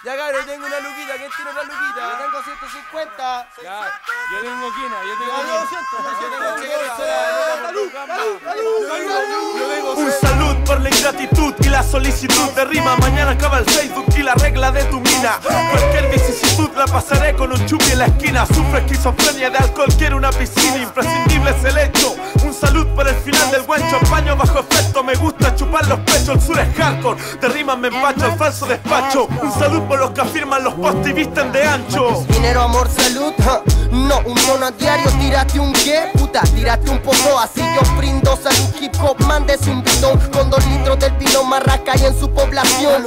Ya cabrón, tengo una luquita, ¿quién tiene una luquita? Yo tengo 150. Ya, yo tengo quina, yo tengo Un salud por la ingratitud y la solicitud de rima. Mañana acaba el Facebook y la regla de tu mina. Cualquier vicisitud la pasaré con un chupi en la esquina. Sufro esquizofrenia de alcohol, quiero una piscina. Imprescindible es el hecho. Un salud por el final del buen champaño bajo efecto. Me gusta chupar los pechos, el sur es hardcore. De rimas me empacho, el falso despacho. Un salud por los que afirman los post y visten de ancho. Dinero, amor, salud, no, un tono a diario. Tírate un qué, puta, tírate un poco. Así yo brindo salud, hip hop, mándese un bidón con 2 litros del vino marraca y en su población.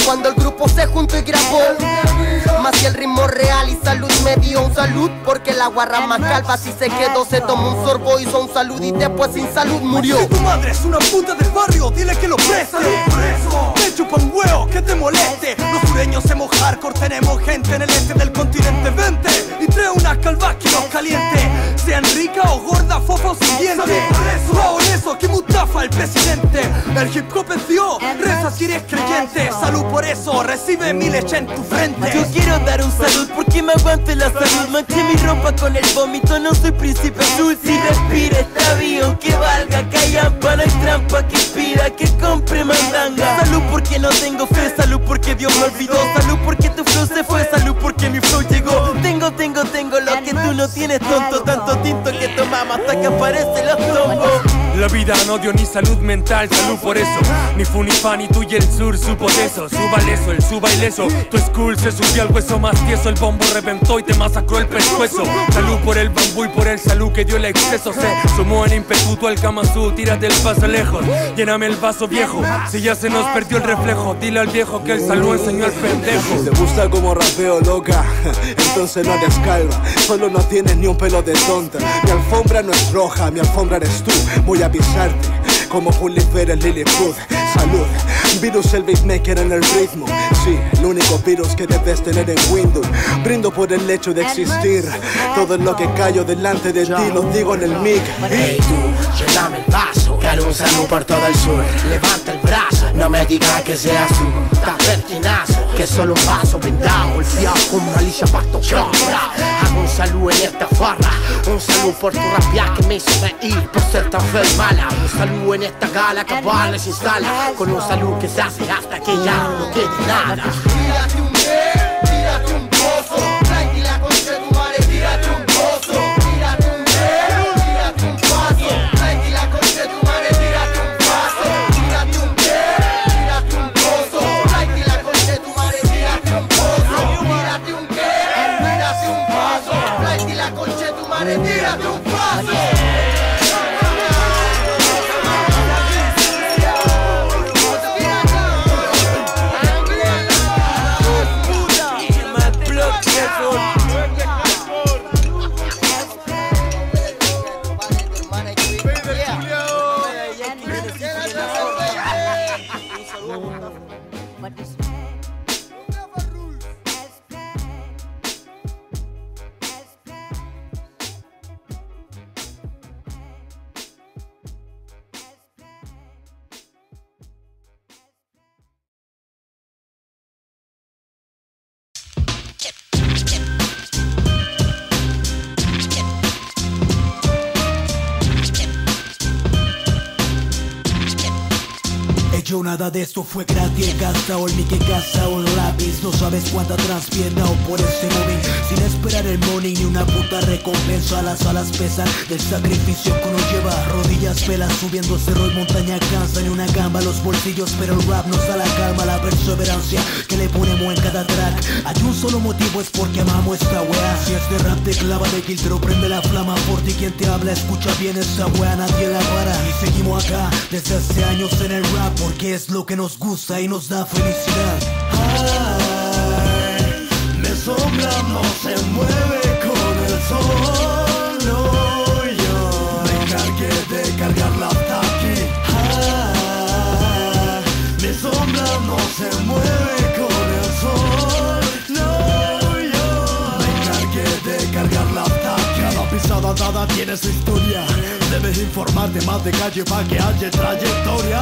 Cuando el grupo se juntó y grabó, más que el ritmo real y salud me dio un salud. Porque la guarra más calva si se quedó, se tomó un sorbo, hizo un salud y después sin salud murió. Si tu madre es una puta del barrio, dile que lo preste. Me chupa un huevo, que te moleste. Los sureños hemos hardcore, tenemos gente en el este del continente. Vente y trae una calva que nos caliente. Sean rica o gorda, fofa o siguiente. Por eso, que mutafa el presidente. El hip hop venció, reza si eres creyente. Salud por eso, recibe mi leche en tu frente. Yo quiero dar un salud porque me aguante la salud. Manché mi ropa con el vómito, no soy príncipe azul. Si respira está bien, que valga, callampa. No hay trampa que inspira, que compre mandanga. Salud porque no tengo fe, salud porque Dios me olvidó. Salud porque tu flow se fue, salud porque mi flow llegó. Tengo lo que tú no tienes, tonto. Tanto tinto que tomamos hasta que aparecen los tombos. La vida no dio ni salud mental, salud por eso. Ni fu ni fa ni tú y el sur supo de eso. Suba leso, el suba ileso. Tu school se subió al hueso más tieso. El bombo reventó y te masacró el pescuezo. Salud por el bambú y por el salud que dio el exceso. Se sumó en impetuto al Kamazú. Tírate el paso lejos, lléname el vaso viejo. Si ya se nos perdió el reflejo, dile al viejo que el salud enseñó al pendejo. Si te gusta como rapeo, loca, entonces no eres calva. Solo no tienes ni un pelo de tonta. Mi alfombra no es roja, mi alfombra eres tú. Voy a pisarte como Gulliver el Lilliput. Salud, virus el beatmaker en el ritmo. Sí, el único virus que debes tener en Windows. Brindo por el hecho de existir. Todo lo que callo delante de ti lo digo en el mic. Hey tú, lléname el vaso. Quiero un salud por todo el sur. Levanta el brazo, no me digas que seas tú. Tan pertinazo, que solo un vaso brindado. Golpeado con malicia pa' tocar. Hago un salud en esta farra. Un salud por tu rapia que me hizo reír por ser tan fea y mala. Un salud en esta gala que vale se instala. Con un salud que se hace hasta que ya no quede nada. Tírate un qué, tírate un pozo. Tranqui la concha de tu madre, tírate un pozo. Tírate un qué, tírate un paso. Tranqui la concha de tu madre, tírate un paso. Tírate un qué, tírate un pozo. Tranqui la concha de tu madre, tírate un pozo. Tírate un qué, tírate un paso. Tranqui la concha de tu madre, tírate un paso. Yo nada de esto fue gratis, gastado en mi que gasta un lápiz. No sabes cuánta transpierna o por este móvil. Sin esperar el money ni una puta recompensa. Las alas pesan del sacrificio que uno lleva. Rodillas velas subiendo cerro y montaña cansa. Ni una gamba los bolsillos, pero el rap nos da la calma. La perseverancia que le ponemos en cada track. Hay un solo motivo, es porque amamos esta wea. Si este rap te clava de kill, pero prende la flama. Por ti quien te habla, escucha bien esta wea, nadie la para. Y seguimos acá desde hace años en el rap, porque es lo que nos gusta y nos da felicidad. Ay, mi sombra no se mueve con el sol, no, yo me encargué de cargar la aquí. Ay, mi sombra no se mueve con el sol, no, yo me encargué de cargar la aquí. Cada pisada dada tiene su historia. Debes informarte más de calle pa' que haya trayectoria,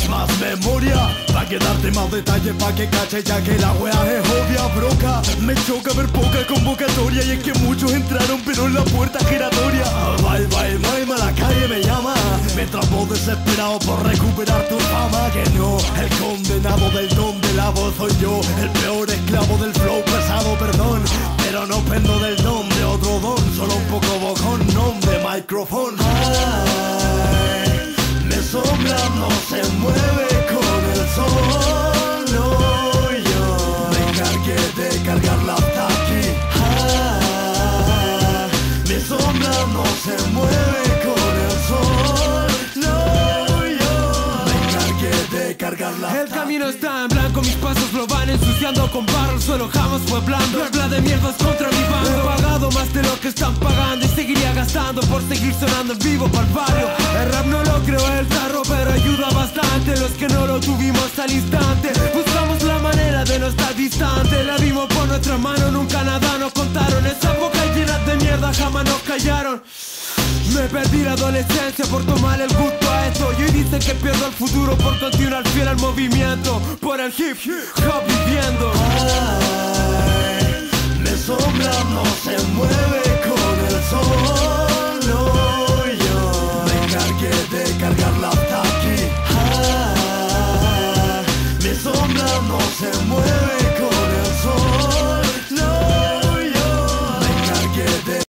más memoria pa' que darte más detalles pa' que cache, ya que la wea es obvia, broca. Me choca ver poca convocatoria y es que muchos entraron pero en la puerta giratoria. Bye, bye, bye, la calle me llama, me trapo desesperado por recuperar tu fama. Que no, el condenado del don de la voz soy yo, el peor esclavo del flow pesado, perdón, pero no pendo del don de otro don, solo un poco bocón, non de micrófono. Ay, mi sombra no se mueve con el sol, no, yo me encargué de cargarla hasta aquí. Ay, mi sombra no se mueve con el sol, no, yo me encargué de cargarla hasta El camino está en blanco, mis pasos lo van ensuciando con barro, el suelo jamás fue blando. Habla de mierdas contra mi bando. He pagado más de lo que están pagando y seguiría gastando por seguir sonando en vivo pa'l barrio. El rap no lo creo el tarro, pero ayuda bastante. Los que no lo tuvimos al instante, buscamos la manera de no estar distante. La vimos por nuestra mano, nunca nada nos contaron. Esa boca llena de mierda jamás nos callaron. Me perdí la adolescencia por tomar el gusto a esto, y hoy dicen que pierdo el futuro por continuar fiel al movimiento, por el hip hop viviendo.